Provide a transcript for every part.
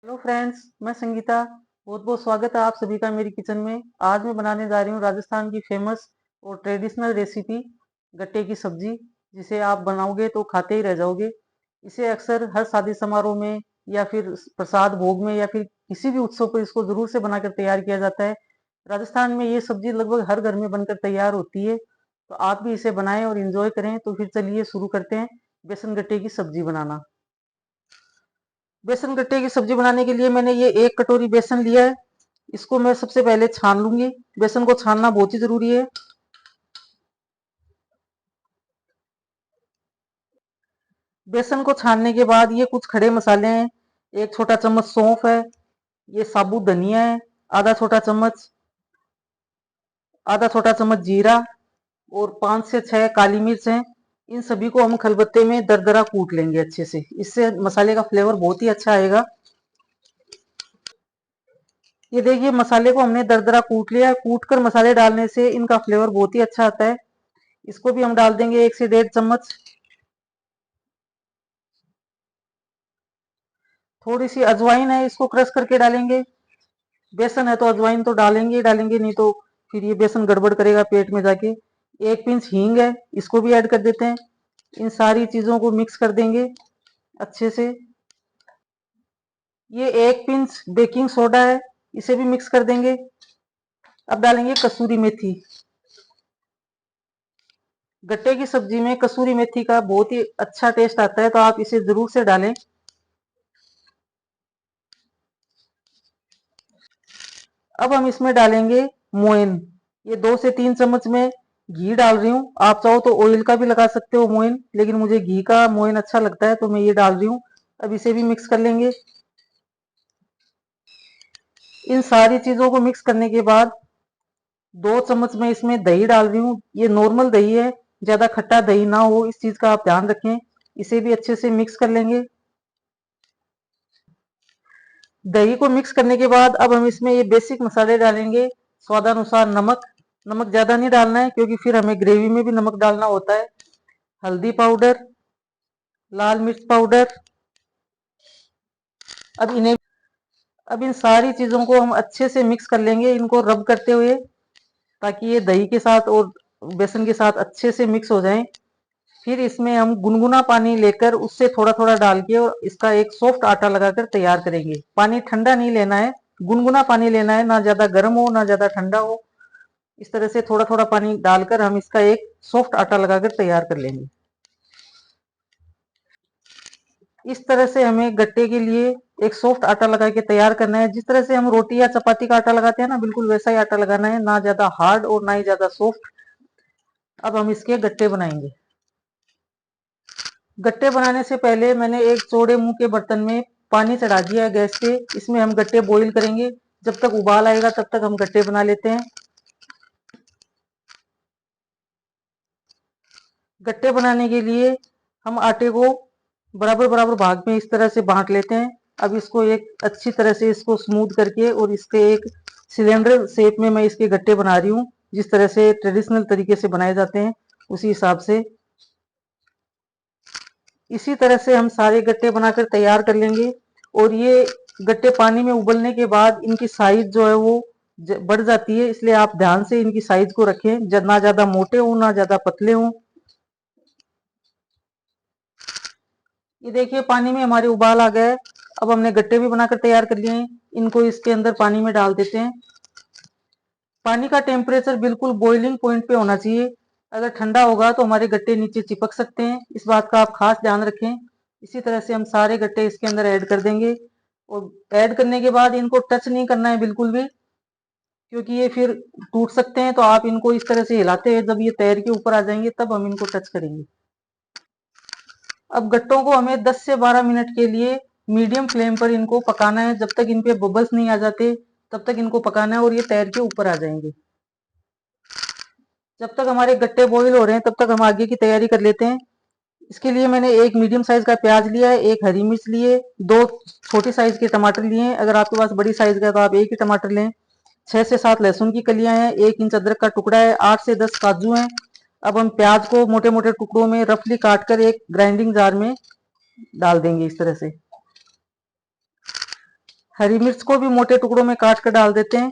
Hello friends, मैं संगीता। बहुत बहुत स्वागत है आप सभी का मेरी किचन में। आज मैं बनाने जा रही हूँ राजस्थान की फेमस और ट्रेडिशनल रेसिपी गट्टे की सब्जी, जिसे आप बनाओगे तो खाते ही रह जाओगे। इसे अक्सर हर शादी समारोह में या फिर प्रसाद भोग में या फिर किसी भी उत्सव पर इसको जरूर से बनाकर तैयार किया जाता है। राजस्थान में ये सब्जी लगभग हर घर में बनकर तैयार होती है, तो आप भी इसे बनाएं और इंजॉय करें। तो फिर चलिए शुरू करते हैं बेसन गट्टे की सब्जी बनाना। बेसन गट्टे की सब्जी बनाने के लिए मैंने ये 1 कटोरी बेसन लिया है। इसको मैं सबसे पहले छान लूंगी। बेसन को छानना बहुत ही जरूरी है। बेसन को छानने के बाद ये कुछ खड़े मसाले हैं। 1 छोटा चम्मच सौंफ है, ये साबुत धनिया है, आधा छोटा चम्मच, आधा छोटा चम्मच जीरा और 5 से 6 काली मिर्च हैं। इन सभी को हम खलबत्ते में दरदरा कूट लेंगे अच्छे से। इससे मसाले का फ्लेवर बहुत ही अच्छा आएगा। ये देखिए, मसाले को हमने दरदरा कूट लिया है। कूट कर मसाले डालने से इनका फ्लेवर बहुत ही अच्छा आता है। इसको भी हम डाल देंगे 1 से 1.5 चम्मच। थोड़ी सी अजवाइन है, इसको क्रश करके डालेंगे। बेसन है तो अजवाइन तो डालेंगे ही डालेंगे, नहीं तो फिर ये बेसन गड़बड़ करेगा पेट में जाके। 1 पिंच हींग है, इसको भी ऐड कर देते हैं। इन सारी चीजों को मिक्स कर देंगे अच्छे से। ये 1 पिंच बेकिंग सोडा है, इसे भी मिक्स कर देंगे। अब डालेंगे कसूरी मेथी। गट्टे की सब्जी में कसूरी मेथी का बहुत ही अच्छा टेस्ट आता है, तो आप इसे जरूर से डालें। अब हम इसमें डालेंगे मोइन। ये 2 से 3 चम्मच में घी डाल रही हूँ। आप चाहो तो ऑयल का भी लगा सकते हो मोइन, लेकिन मुझे घी का मोइन अच्छा लगता है तो मैं ये डाल रही हूँ। अब इसे भी मिक्स कर लेंगे। इन सारी चीजों को मिक्स करने के बाद 2 चम्मच में इसमें दही डाल रही हूँ। ये नॉर्मल दही है, ज्यादा खट्टा दही ना हो, इस चीज का आप ध्यान रखें। इसे भी अच्छे से मिक्स कर लेंगे। दही को मिक्स करने के बाद अब हम इसमें ये बेसिक मसाले डालेंगे। स्वादानुसार नमक। नमक ज्यादा नहीं डालना है, क्योंकि फिर हमें ग्रेवी में भी नमक डालना होता है। हल्दी पाउडर, लाल मिर्च पाउडर। अब इन्हें अब इन सारी चीजों को हम अच्छे से मिक्स कर लेंगे, इनको रब करते हुए, ताकि ये दही के साथ और बेसन के साथ अच्छे से मिक्स हो जाएं। फिर इसमें हम गुनगुना पानी लेकर उससे थोड़ा थोड़ा डाल के और इसका एक सॉफ्ट आटा लगाकर तैयार करेंगे। पानी ठंडा नहीं लेना है, गुनगुना पानी लेना है, ना ज्यादा गर्म हो ना ज्यादा ठंडा हो। इस तरह से थोड़ा थोड़ा पानी डालकर हम इसका एक सॉफ्ट आटा लगाकर तैयार कर लेंगे। इस तरह से हमें गट्टे के लिए एक सॉफ्ट आटा लगा के तैयार करना है। जिस तरह से हम रोटी या चपाती का आटा लगाते हैं ना, बिल्कुल वैसा ही आटा लगाना है, ना ज्यादा हार्ड और ना ही ज्यादा सॉफ्ट। अब हम इसके गट्टे बनाएंगे। गट्टे बनाने से पहले मैंने एक चौड़े मुंह के बर्तन में पानी चढ़ा दिया है गैस पे। इसमें हम गट्टे बॉईल करेंगे। जब तक उबाल आएगा तब तक हम गट्टे बना लेते हैं। गट्टे बनाने के लिए हम आटे को बराबर बराबर भाग में इस तरह से बांट लेते हैं। अब इसको एक अच्छी तरह से इसको स्मूथ करके और इसके एक सिलेंडर शेप में मैं इसके गट्टे बना रही हूँ। जिस तरह से ट्रेडिशनल तरीके से बनाए जाते हैं उसी हिसाब से। इसी तरह से हम सारे गट्टे बनाकर तैयार कर लेंगे। और ये गट्टे पानी में उबलने के बाद इनकी साइज जो है वो बढ़ जाती है, इसलिए आप ध्यान से इनकी साइज को रखें। ना ज्यादा मोटे हो ना ज्यादा पतले हो। ये देखिए, पानी में हमारे उबाल आ गए। अब हमने गट्टे भी बनाकर तैयार कर लिए हैं। इनको इसके अंदर पानी में डाल देते हैं। पानी का टेम्परेचर बिल्कुल बॉइलिंग पॉइंट पे होना चाहिए। अगर ठंडा होगा तो हमारे गट्टे नीचे चिपक सकते हैं, इस बात का आप खास ध्यान रखें। इसी तरह से हम सारे गट्टे इसके अंदर ऐड कर देंगे। और ऐड करने के बाद इनको टच नहीं करना है बिल्कुल भी, क्योंकि ये फिर टूट सकते हैं। तो आप इनको इस तरह से हिलाते हैं, जब ये तैर के ऊपर आ जाएंगे तब हम इनको टच करेंगे। अब गट्टों को हमें 10 से 12 मिनट के लिए मीडियम फ्लेम पर इनको पकाना है। जब तक इन पे बबल्स नहीं आ जाते तब तक इनको पकाना है और ये तैर के ऊपर आ जाएंगे। जब तक हमारे गट्टे बॉईल हो रहे हैं तब तक हम आगे की तैयारी कर लेते हैं। इसके लिए मैंने एक मीडियम साइज का प्याज लिया है, एक हरी मिर्च लिए, 2 छोटी साइज के टमाटर लिए हैं। अगर आपके पास बड़ी साइज का है तो आप एक ही टमाटर लें। 6 से 7 लहसुन की कलियां हैं, 1 इंच अदरक का टुकड़ा है, 8 से 10 काजू हैं। अब हम प्याज को मोटे मोटे टुकड़ों में रफली काट कर एक ग्राइंडिंग जार में डाल देंगे इस तरह से। हरी मिर्च को भी मोटे टुकड़ों में काट कर डाल देते हैं।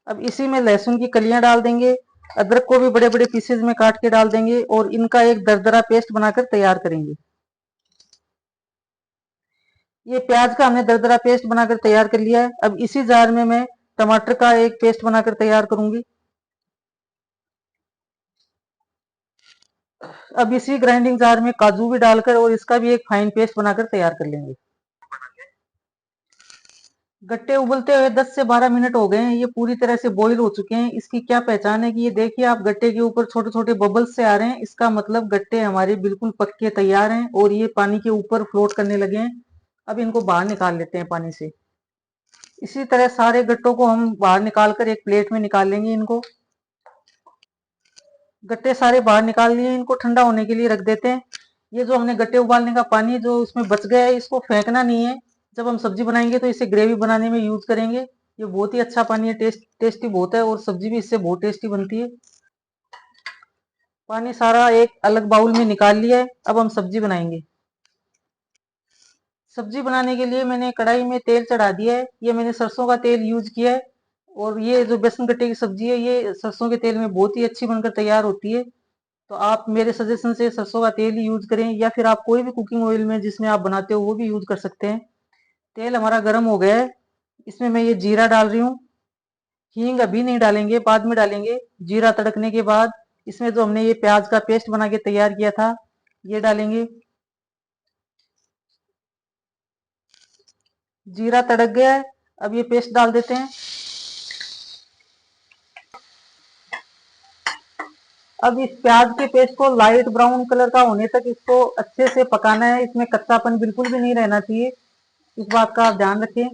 अब इसी में लहसुन की कलियां डाल देंगे। अदरक को भी बड़े बड़े पीसेज में काट के डाल देंगे और इनका एक दरदरा पेस्ट बनाकर तैयार करेंगे। ये प्याज का हमने दरदरा पेस्ट बनाकर तैयार कर लिया है। अब इसी जार में मैं टमाटर का एक पेस्ट बनाकर तैयार करूंगी। अब इसी ग्राइंडिंग जार में काजू भी डालकर और इसका भी एक फाइन पेस्ट बनाकर तैयार कर लेंगे। गट्टे उबलते हुए 10 से 12 मिनट हो गए हैं। ये पूरी तरह से बॉईल हो चुके हैं। इसकी क्या पहचान है कि ये देखिए आप गट्टे के ऊपर छोटे छोटे बबल्स से आ रहे हैं। इसका मतलब गट्टे हमारे बिल्कुल पक के तैयार हैं और ये पानी के ऊपर फ्लोट करने लगे हैं। अब इनको बाहर निकाल लेते हैं पानी से। इसी तरह सारे गट्टों को हम बाहर निकाल कर एक प्लेट में निकाल लेंगे। इनको गट्टे सारे बाहर निकाल लिए, इनको ठंडा होने के लिए रख देते हैं। ये जो हमने गट्टे उबालने का पानी जो उसमें बच गया है, इसको फेंकना नहीं है। जब हम सब्जी बनाएंगे तो इसे ग्रेवी बनाने में यूज करेंगे। ये बहुत ही अच्छा पानी है, टेस्टी बहुत है और सब्जी भी इससे बहुत टेस्टी बनती है। पानी सारा एक अलग बाउल में निकाल लिया है। अब हम सब्जी बनाएंगे। सब्जी बनाने के लिए मैंने कढ़ाई में तेल चढ़ा दिया है। ये मैंने सरसों का तेल यूज किया है और ये जो बेसन गट्टे की सब्जी है ये सरसों के तेल में बहुत ही अच्छी बनकर तैयार होती है। तो आप मेरे सजेशन से सरसों का तेल ही यूज करें या फिर आप कोई भी कुकिंग ऑयल में जिसमें आप बनाते हो वो भी यूज कर सकते हैं। तेल हमारा गर्म हो गया है। इसमें मैं ये जीरा डाल रही हूँ। हींग अभी नहीं डालेंगे, बाद में डालेंगे। जीरा तड़कने के बाद इसमें जो हमने ये प्याज का पेस्ट बना के तैयार किया था ये डालेंगे। जीरा तड़क गया है। अब ये पेस्ट डाल देते हैं। अब इस प्याज के पेस्ट को लाइट ब्राउन कलर का होने तक इसको अच्छे से पकाना है। इसमें कच्चापन बिल्कुल भी नहीं रहना चाहिए, इस बात का आप ध्यान रखें।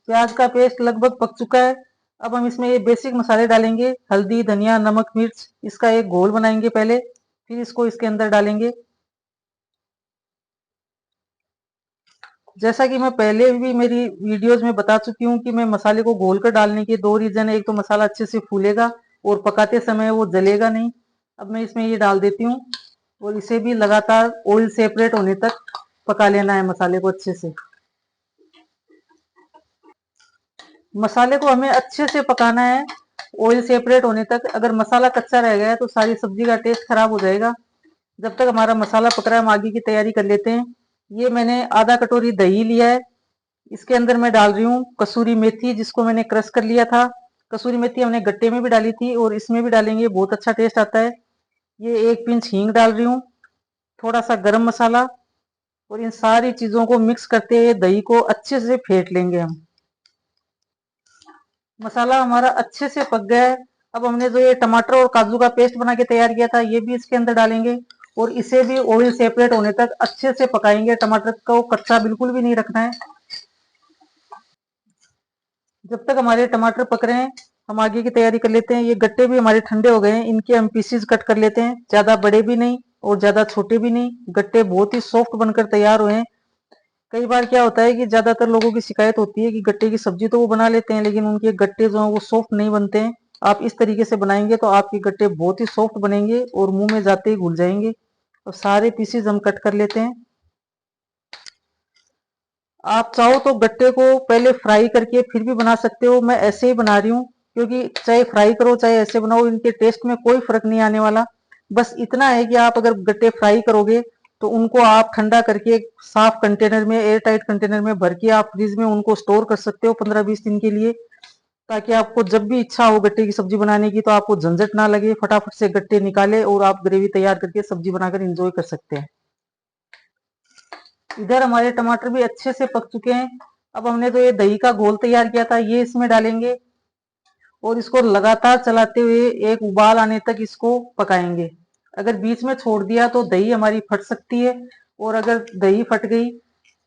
प्याज का पेस्ट लगभग पक चुका है। अब हम इसमें ये बेसिक मसाले डालेंगे, हल्दी, धनिया, नमक, मिर्च। इसका एक घोल बनाएंगे पहले, फिर इसको इसके अंदर डालेंगे। जैसा कि मैं पहले भी मेरी वीडियोस में बता चुकी हूँ कि मैं मसाले को घोल कर डालने के दो रीजन है। एक तो मसाला अच्छे से फूलेगा और पकाते समय वो जलेगा नहीं। अब मैं इसमें ये डाल देती हूँ और इसे भी लगातार ऑयल सेपरेट होने तक पका लेना है मसाले को अच्छे से। मसाले को हमें अच्छे से पकाना है ऑयल सेपरेट होने तक। अगर मसाला कच्चा रह गया तो सारी सब्जी का टेस्ट खराब हो जाएगा। जब तक हमारा मसाला पक रहा है हम आगे की तैयारी कर लेते हैं। ये मैंने आधा कटोरी दही लिया है। इसके अंदर मैं डाल रही हूँ कसूरी मेथी, जिसको मैंने क्रश कर लिया था। कसूरी मेथी हमने गट्टे में भी डाली थी और इसमें भी डालेंगे, बहुत अच्छा टेस्ट आता है। ये एक पिंच हींग डाल रही हूँ, थोड़ा सा गरम मसाला और इन सारी चीजों को मिक्स करते हुए दही को अच्छे से फेंट लेंगे हम। मसाला हमारा अच्छे से पक गया है। अब हमने जो ये टमाटर और काजू का पेस्ट बना के तैयार किया था ये भी इसके अंदर डालेंगे और इसे भी ऑयल सेपरेट होने तक अच्छे से पकाएंगे। टमाटर को कच्चा बिल्कुल भी नहीं रखना है। जब तक हमारे टमाटर पक रहे हैं हम आगे की तैयारी कर लेते हैं। ये गट्टे भी हमारे ठंडे हो गए हैं, इनके हम पीसीज कट कर लेते हैं। ज्यादा बड़े भी नहीं और ज्यादा छोटे भी नहीं। गट्टे बहुत ही सॉफ्ट बनकर तैयार हुए हैं। कई बार क्या होता है कि ज्यादातर लोगों की शिकायत होती है कि गट्टे की सब्जी तो वो बना लेते हैं लेकिन उनके गट्टे जो है वो सॉफ्ट नहीं बनते हैं। आप इस तरीके से बनाएंगे तो आपके गट्टे बहुत ही सॉफ्ट बनेंगे और मुंह में जाते ही घुल जाएंगे। तो सारे पीसेज हम कट कर लेते हैं। आप चाहो तो गट्टे को पहले फ्राई करके फिर भी बना सकते हो। मैं ऐसे ही बना रही हूँ क्योंकि चाहे फ्राई करो चाहे ऐसे बनाओ इनके टेस्ट में कोई फर्क नहीं आने वाला। बस इतना है कि आप अगर गट्टे फ्राई करोगे तो उनको आप ठंडा करके एक साफ कंटेनर में, एयर टाइट कंटेनर में भर के आप फ्रिज में उनको स्टोर कर सकते हो 15-20 दिन के लिए, ताकि आपको जब भी इच्छा हो गट्टे की सब्जी बनाने की तो आपको झंझट ना लगे। फटाफट से गट्टे निकाले और आप ग्रेवी तैयार करके सब्जी बनाकर इंजॉय कर सकते हैं। इधर हमारे टमाटर भी अच्छे से पक चुके हैं। अब हमने जो ये दही का घोल तैयार किया था ये इसमें डालेंगे और इसको लगातार चलाते हुए एक उबाल आने तक इसको पकाएंगे। अगर बीच में छोड़ दिया तो दही हमारी फट सकती है और अगर दही फट गई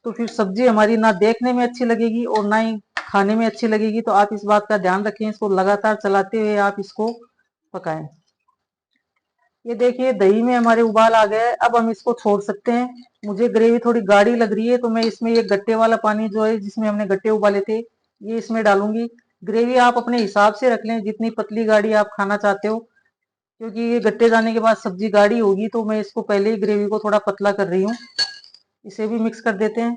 तो फिर सब्जी हमारी ना देखने में अच्छी लगेगी और ना ही खाने में अच्छी लगेगी। तो आप इस बात का ध्यान रखें, इसको लगातार चलाते हुए आप इसको पकाएं। ये देखिए दही में हमारे उबाल आ गया है। अब हम इसको छोड़ सकते हैं। मुझे ग्रेवी थोड़ी गाढ़ी लग रही है तो मैं इसमें ये गट्टे वाला पानी जो है जिसमें हमने गट्टे उबाले थे ये इसमें डालूंगी। ग्रेवी आप अपने हिसाब से रख लें जितनी पतली गाढ़ी आप खाना चाहते हो, क्योंकि ये गट्टे जाने के बाद सब्जी गाढ़ी होगी तो मैं इसको पहले ही ग्रेवी को थोड़ा पतला कर रही हूँ। इसे भी मिक्स कर देते हैं।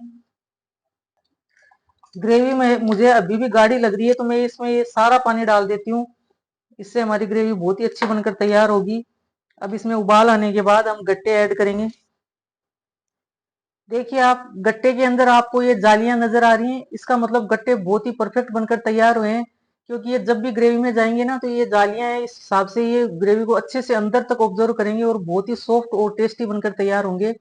ग्रेवी में मुझे अभी भी गाढ़ी लग रही है तो मैं इसमें ये सारा पानी डाल देती हूँ। इससे हमारी ग्रेवी बहुत ही अच्छी बनकर तैयार होगी। अब इसमें उबाल आने के बाद हम गट्टे ऐड करेंगे। देखिए आप गट्टे के अंदर आपको ये जालियां नजर आ रही हैं, इसका मतलब गट्टे बहुत ही परफेक्ट बनकर तैयार हुए हैं। क्योंकि ये जब भी ग्रेवी में जाएंगे ना तो ये जालियां हैं, इस हिसाब से ये ग्रेवी को अच्छे से अंदर तक ऑब्जर्व करेंगे और बहुत ही सॉफ्ट और टेस्टी बनकर तैयार होंगे।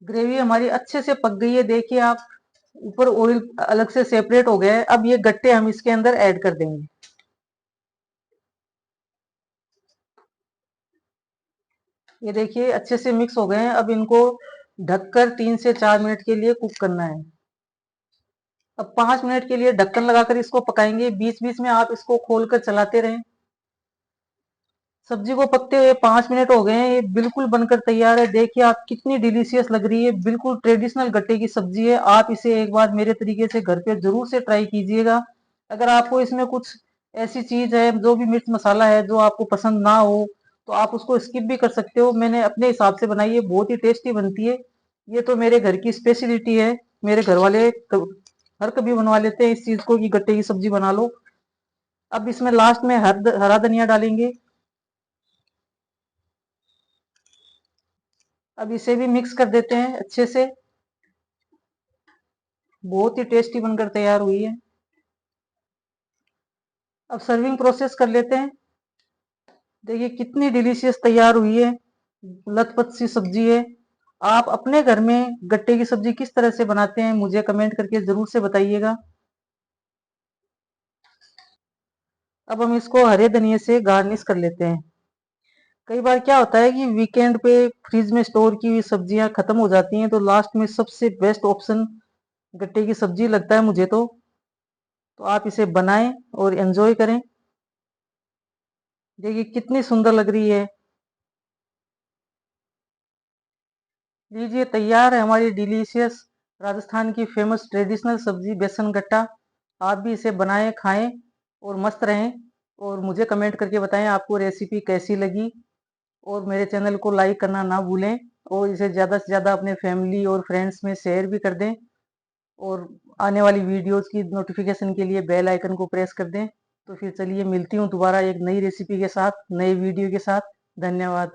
ग्रेवी हमारी अच्छे से पक गई है, देखिए आप ऊपर ऑयल अलग से सेपरेट हो गया है। अब ये गट्टे हम इसके अंदर ऐड कर देंगे। ये देखिए अच्छे से मिक्स हो गए हैं। अब इनको ढककर 3 से 4 मिनट के लिए कुक करना है। अब 5 मिनट के लिए ढक्कन लगाकर इसको पकाएंगे, बीच बीच में आप इसको खोलकर चलाते रहें। सब्जी को पकते हुए 5 मिनट हो गए हैं, ये बिल्कुल बनकर तैयार है। देखिए आप कितनी डिलीशियस लग रही है, बिल्कुल ट्रेडिशनल गट्टे की सब्जी है। आप इसे एक बार मेरे तरीके से घर पे जरूर से ट्राई कीजिएगा। अगर आपको इसमें कुछ ऐसी चीज है जो भी मिर्च मसाला है जो आपको पसंद ना हो तो आप उसको स्किप भी कर सकते हो। मैंने अपने हिसाब से बनाई है, बहुत ही टेस्टी बनती है। ये तो मेरे घर की स्पेशलिटी है। मेरे घर वाले हर कभी बनवा लेते हैं इस चीज को कि गट्टे की सब्जी बना लो। अब इसमें लास्ट में हरा धनिया डालेंगे। अब इसे भी मिक्स कर देते हैं अच्छे से। बहुत ही टेस्टी बनकर तैयार हुई है। अब सर्विंग प्रोसेस कर लेते हैं। देखिए कितनी डिलीशियस तैयार हुई है, लथपथ सी सब्जी है। आप अपने घर में गट्टे की सब्जी किस तरह से बनाते हैं मुझे कमेंट करके जरूर से बताइएगा। अब हम इसको हरे धनिए से गार्निश कर लेते हैं। कई बार क्या होता है कि वीकेंड पे फ्रिज में स्टोर की हुई सब्जियां खत्म हो जाती हैं तो लास्ट में सबसे बेस्ट ऑप्शन गट्टे की सब्जी लगता है मुझे तो आप इसे बनाएं और एंजॉय करें। देखिए कितनी सुंदर लग रही है। लीजिए तैयार है हमारी डिलीशियस राजस्थान की फेमस ट्रेडिशनल सब्जी बेसन गट्टा। आप भी इसे बनाएं, खाएं और मस्त रहें। और मुझे कमेंट करके बताएं आपको रेसिपी कैसी लगी। और मेरे चैनल को लाइक करना ना भूलें और इसे ज़्यादा से ज़्यादा अपने फैमिली और फ्रेंड्स में शेयर भी कर दें। और आने वाली वीडियोस की नोटिफिकेशन के लिए बेल आइकन को प्रेस कर दें। तो फिर चलिए मिलती हूँ दोबारा एक नई रेसिपी के साथ, नए वीडियो के साथ। धन्यवाद।